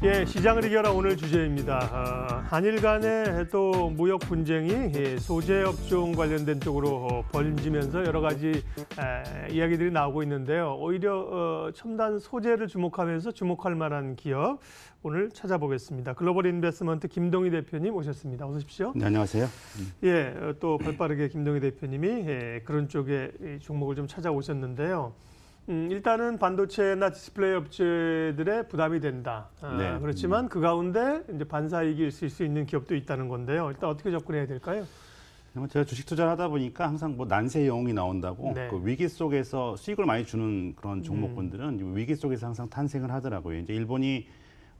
예, 시장을 이겨라 오늘 주제입니다. 한일 간의 또 무역 분쟁이 소재 업종 관련된 쪽으로 번지면서 여러 가지 이야기들이 나오고 있는데요. 오히려 첨단 소재를 주목하면서 주목할 만한 기업 오늘 찾아보겠습니다. 글로벌 인베스트먼트 김동희 대표님 오셨습니다. 어서 오십시오. 네, 안녕하세요. 예, 또 발빠르게 김동희 대표님이 그런 쪽의 종목을 좀 찾아오셨는데요. 일단은 반도체나 디스플레이 업체들의 부담이 된다. 네. 그렇지만 그 가운데 이제 반사이익이 있을 수 있는 기업도 있다는 건데요. 일단 어떻게 접근해야 될까요? 제가 주식 투자를 하다 보니까 항상 뭐 난세 영웅이 나온다고 네. 그 위기 속에서 수익을 많이 주는 그런 종목군들은 위기 속에서 항상 탄생을 하더라고요. 이제 일본이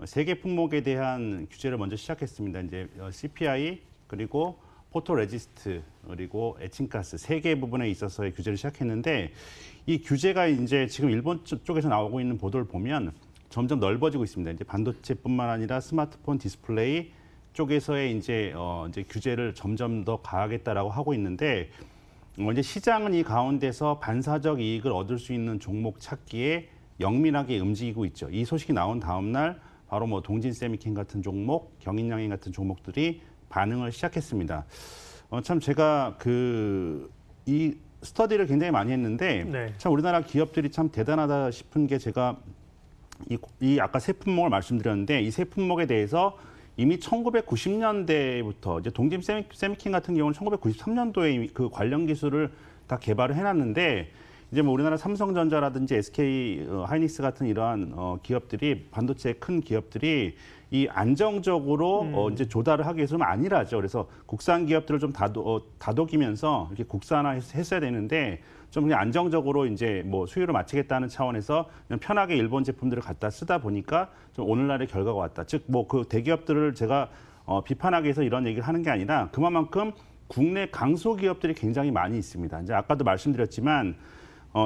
세계 품목에 대한 규제를 먼저 시작했습니다. 이제 CPI 그리고 포토레지스트 그리고 에칭가스 세 개 부분에 있어서의 규제를 시작했는데 이 규제가 이제 지금 일본 쪽에서 나오고 있는 보도를 보면 점점 넓어지고 있습니다. 이제 반도체뿐만 아니라 스마트폰 디스플레이 쪽에서의 이제 규제를 점점 더 가하겠다라고 하고 있는데 이제 시장은 이 가운데서 반사적 이익을 얻을 수 있는 종목 찾기에 영민하게 움직이고 있죠. 이 소식이 나온 다음 날 바로 뭐 동진세미캠 같은 종목, 경인양행 같은 종목들이 반응을 시작했습니다. 참 제가 이 스터디를 굉장히 많이 했는데 네. 참 우리나라 기업들이 참 대단하다 싶은 게 제가 이 아까 세 품목을 말씀드렸는데 이 세 품목에 대해서 이미 1990년대부터 이제 동진 세미캠 같은 경우는 1993년도에 그 관련 기술을 다 개발을 해놨는데 이제 뭐 우리나라 삼성전자라든지 SK 하이닉스 같은 이러한 기업들이 반도체 큰 기업들이 이 안정적으로 이제 조달을 하기 위해서는 안일하죠. 그래서 국산 기업들을 좀 다독이면서 이렇게 국산화했어야 되는데 좀 그냥 안정적으로 이제 뭐 수요를 맞추겠다는 차원에서 그냥 편하게 일본 제품들을 갖다 쓰다 보니까 좀 오늘날의 결과가 왔다. 즉 뭐 그 대기업들을 제가 비판하기 위해서 이런 얘기를 하는 게 아니라 그만큼 국내 강소 기업들이 굉장히 많이 있습니다. 이제 아까도 말씀드렸지만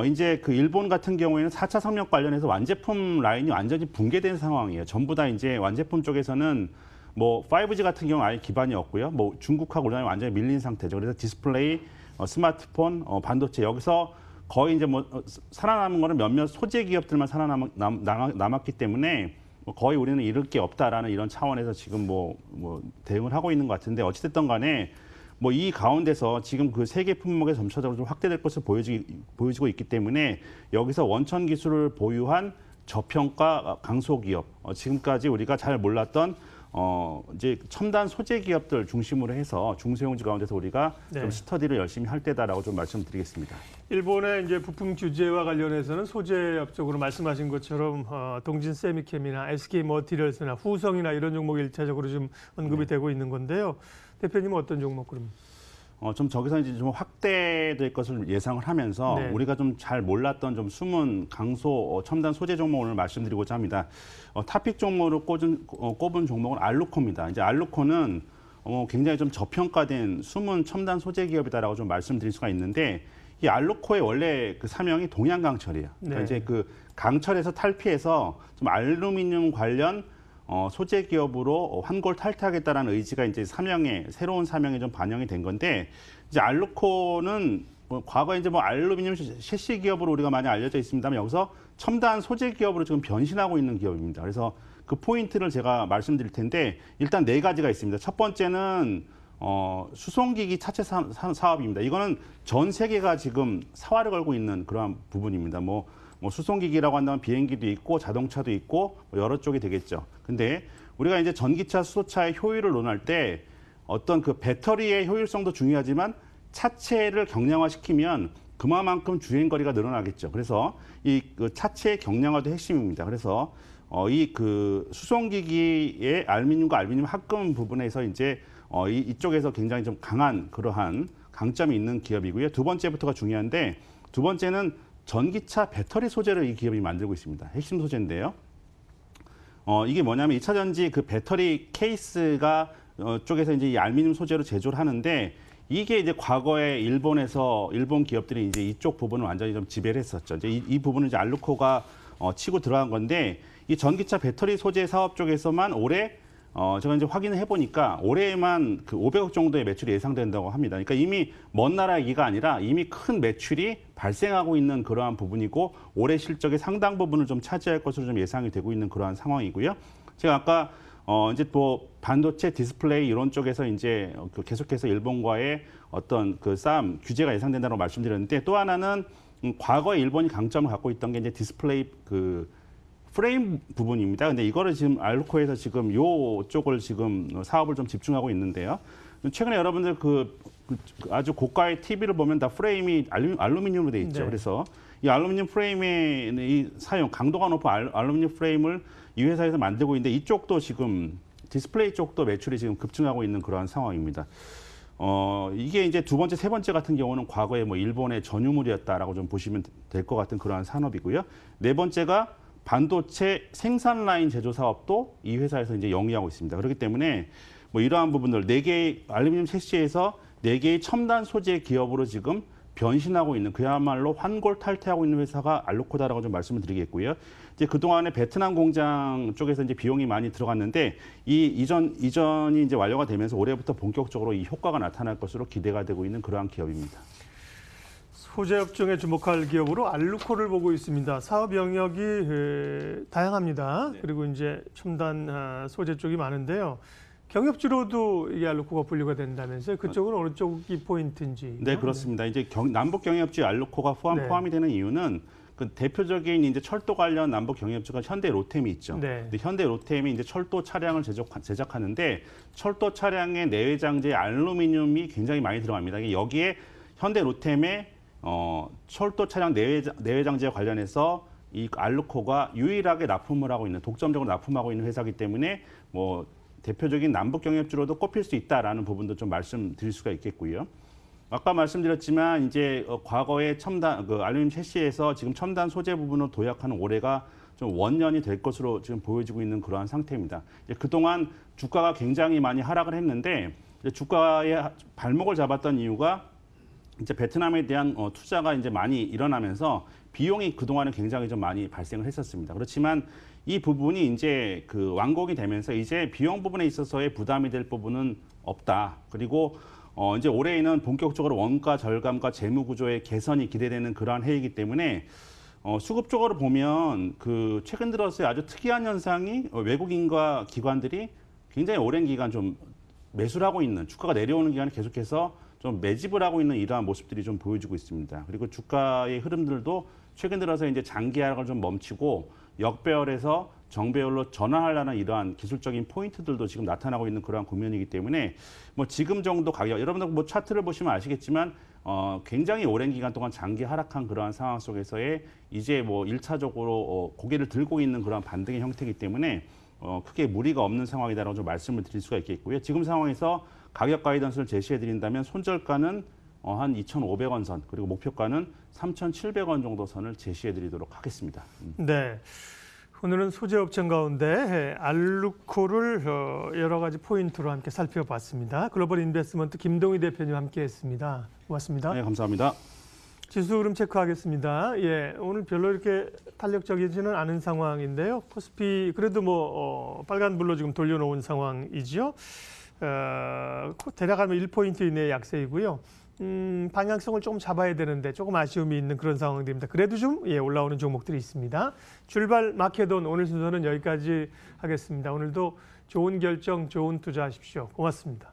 이제 그 일본 같은 경우에는 4차 산업 관련해서 완제품 라인이 완전히 붕괴된 상황이에요. 전부 다 이제 완제품 쪽에서는 뭐 5G 같은 경우는 아예 기반이 없고요. 뭐 중국하고 우리나라 완전히 밀린 상태죠. 그래서 디스플레이, 스마트폰, 반도체 여기서 거의 이제 뭐 살아남은 거는 몇몇 소재 기업들만 살아남았기 때문에 거의 우리는 잃을 게 없다라는 이런 차원에서 지금 뭐 대응을 하고 있는 것 같은데 어찌됐든 간에 뭐 이 가운데서 지금 그 세계 품목의 점차적으로 좀 확대될 것을 보여지고 있기 때문에 여기서 원천 기술을 보유한 저평가 강소기업, 지금까지 우리가 잘 몰랐던 이제 첨단 소재 기업들 중심으로 해서 중소형주 가운데서 우리가 네. 좀 스터디를 열심히 할 때다라고 좀 말씀드리겠습니다. 일본의 이제 부품 규제와 관련해서는 소재업 쪽으로 말씀하신 것처럼 동진 세미캠이나 SK 머티리얼스나 후성이나 이런 종목이 일차적으로 좀 언급이 되고 있는 건데요. 대표님은 어떤 종목 그럼? 좀 저기서 이제 좀 확대될 것을 예상을 하면서 네. 우리가 좀 잘 몰랐던 좀 숨은 강소 첨단 소재 종목 오늘 말씀드리고자 합니다. 타픽 종목으로 꼽은 종목은 알루코입니다. 이제 알루코는 굉장히 좀 저평가된 숨은 첨단 소재 기업이다라고 좀 말씀드릴 수가 있는데 이 알루코의 원래 그 사명이 동양강철이에요. 그러니까 네. 이제 그 강철에서 탈피해서 좀 알루미늄 관련 소재 기업으로 환골 탈퇴하겠다라는 의지가 이제 새로운 사명에 좀 반영이 된 건데 이제 알루코는 뭐 과거에 이제 뭐 알루미늄 셰시 기업으로 우리가 많이 알려져 있습니다만 여기서 첨단 소재 기업으로 지금 변신하고 있는 기업입니다. 그래서 그 포인트를 제가 말씀드릴 텐데 일단 네 가지가 있습니다. 첫 번째는 수송기기 차체 사업입니다. 이거는 전 세계가 지금 사활을 걸고 있는 그러한 부분입니다. 뭐 수송기기라고 한다면 비행기도 있고 자동차도 있고 여러 쪽이 되겠죠. 근데 우리가 이제 전기차, 수소차의 효율을 논할 때 어떤 그 배터리의 효율성도 중요하지만 차체를 경량화시키면 그만큼 주행거리가 늘어나겠죠. 그래서 이 그 차체의 경량화도 핵심입니다. 그래서 이 그 수송기기의 알루미늄과 알루미늄 합금 부분에서 이제 이쪽에서 굉장히 좀 강한 그러한 강점이 있는 기업이고요. 두 번째부터가 중요한데 두 번째는 전기차 배터리 소재를 이 기업이 만들고 있습니다. 핵심 소재인데요. 이게 뭐냐면 2차 전지 그 배터리 케이스가 쪽에서 이제 이 알루미늄 소재로 제조를 하는데 이게 이제 과거에 일본 기업들이 이제 이쪽 부분을 완전히 좀 지배를 했었죠. 이제 이 부분은 이제 알루코가 치고 들어간 건데 이 전기차 배터리 소재 사업 쪽에서만 올해 제가 이제 확인을 해보니까 올해에만 그 500억 정도의 매출이 예상된다고 합니다. 그러니까 이미 먼 나라 얘기가 아니라 이미 큰 매출이 발생하고 있는 그러한 부분이고 올해 실적의 상당 부분을 좀 차지할 것으로 좀 예상이 되고 있는 그러한 상황이고요. 제가 아까 이제 또 반도체 디스플레이 이런 쪽에서 이제 그 계속해서 일본과의 어떤 그 싸움 규제가 예상된다고 말씀드렸는데 또 하나는 과거에 일본이 강점을 갖고 있던 게 이제 디스플레이 그 프레임 부분입니다. 근데 이거를 지금 알루코에서 지금 요 쪽을 지금 사업을 좀 집중하고 있는데요. 최근에 여러분들 그 아주 고가의 TV를 보면 다 프레임이 알루미늄으로 돼 있죠. 네. 그래서 이 알루미늄 프레임의 이 사용 강도가 높은 알루미늄 프레임을 이 회사에서 만들고 있는데 이쪽도 지금 디스플레이 쪽도 매출이 지금 급증하고 있는 그러한 상황입니다. 이게 이제 두 번째, 세 번째 같은 경우는 과거에 뭐 일본의 전유물이었다라고 좀 보시면 될 것 같은 그러한 산업이고요. 네 번째가 반도체 생산 라인 제조 사업도 이 회사에서 이제 영위하고 있습니다. 그렇기 때문에 뭐 이러한 부분들 4개의 알루미늄 셰시에서 4개의 첨단 소재 기업으로 지금 변신하고 있는 그야말로 환골탈태하고 있는 회사가 알루코다라고 좀 말씀을 드리겠고요. 이제 그동안에 베트남 공장 쪽에서 이제 비용이 많이 들어갔는데 이 이전이 이제 완료가 되면서 올해부터 본격적으로 이 효과가 나타날 것으로 기대가 되고 있는 그러한 기업입니다. 소재 업종에 주목할 기업으로 알루코를 보고 있습니다. 사업 영역이 다양합니다. 네. 그리고 이제 첨단 소재 쪽이 많은데요. 경협지로도 이게 알루코가 분류가 된다면서요? 그쪽은 어느 쪽이 포인트인지? 네, 그렇습니다. 이제 남북 경협지 알루코가 네. 포함이 되는 이유는 그 대표적인 이제 철도 관련 남북 경협지가 현대 로템이 있죠. 네. 근데 현대 로템이 이제 철도 차량을 제작하는데 철도 차량의 내외 장재에 알루미늄이 굉장히 많이 들어갑니다. 여기에 현대 로템의 철도 차량 내외 장재와 관련해서 이 알루코가 유일하게 납품을 하고 있는 독점적으로 납품하고 있는 회사이기 때문에 뭐 대표적인 남북 경협지로도 꼽힐 수 있다라는 부분도 좀 말씀드릴 수가 있겠고요. 아까 말씀드렸지만 이제 과거에 첨단 알루미늄 셰시에서 지금 첨단 소재 부분을 도약하는 올해가 좀 원년이 될 것으로 지금 보여지고 있는 그러한 상태입니다. 그동안 주가가 굉장히 많이 하락을 했는데 주가의 발목을 잡았던 이유가 이제 베트남에 대한 투자가 이제 많이 일어나면서 비용이 그동안은 굉장히 좀 많이 발생을 했었습니다. 그렇지만 이 부분이 이제 그 완공이 되면서 이제 비용 부분에 있어서의 부담이 될 부분은 없다. 그리고 이제 올해에는 본격적으로 원가 절감과 재무 구조의 개선이 기대되는 그러한 해이기 때문에 수급 적으로 보면 그 최근 들어서 아주 특이한 현상이 외국인과 기관들이 굉장히 오랜 기간 좀 매수를 하고 있는 주가가 내려오는 기간에 계속해서 좀 매집을 하고 있는 이러한 모습들이 좀 보여지고 있습니다. 그리고 주가의 흐름들도 최근 들어서 이제 장기 하락을 좀 멈추고 역배열에서 정배열로 전환하려는 이러한 기술적인 포인트들도 지금 나타나고 있는 그러한 국면이기 때문에 뭐 지금 정도 가격, 여러분들 뭐 차트를 보시면 아시겠지만 굉장히 오랜 기간 동안 장기 하락한 그러한 상황 속에서의 이제 뭐 1차적으로 고개를 들고 있는 그러한 반등의 형태이기 때문에 크게 무리가 없는 상황이다라고 좀 말씀을 드릴 수가 있겠고요. 지금 상황에서 가격 가이던스를 제시해 드린다면 손절가는 한 2,500원 선 그리고 목표가는 3,700원 정도 선을 제시해 드리도록 하겠습니다. 네. 오늘은 소재 업종 가운데 알루코를 여러 가지 포인트로 함께 살펴봤습니다. 글로벌 인베스트먼트 김동희 대표님 함께했습니다. 고맙습니다. 네, 감사합니다. 지수 흐름 체크하겠습니다. 예, 오늘 별로 이렇게 탄력적이지는 않은 상황인데요. 코스피 그래도 뭐 빨간불로 지금 돌려놓은 상황이죠. 대략 하면 1포인트 이내의 약세이고요. 방향성을 조금 잡아야 되는데 조금 아쉬움이 있는 그런 상황들입니다. 그래도 좀 올라오는 종목들이 있습니다. 출발 마켓온 오늘 순서는 여기까지 하겠습니다. 오늘도 좋은 결정, 좋은 투자하십시오. 고맙습니다.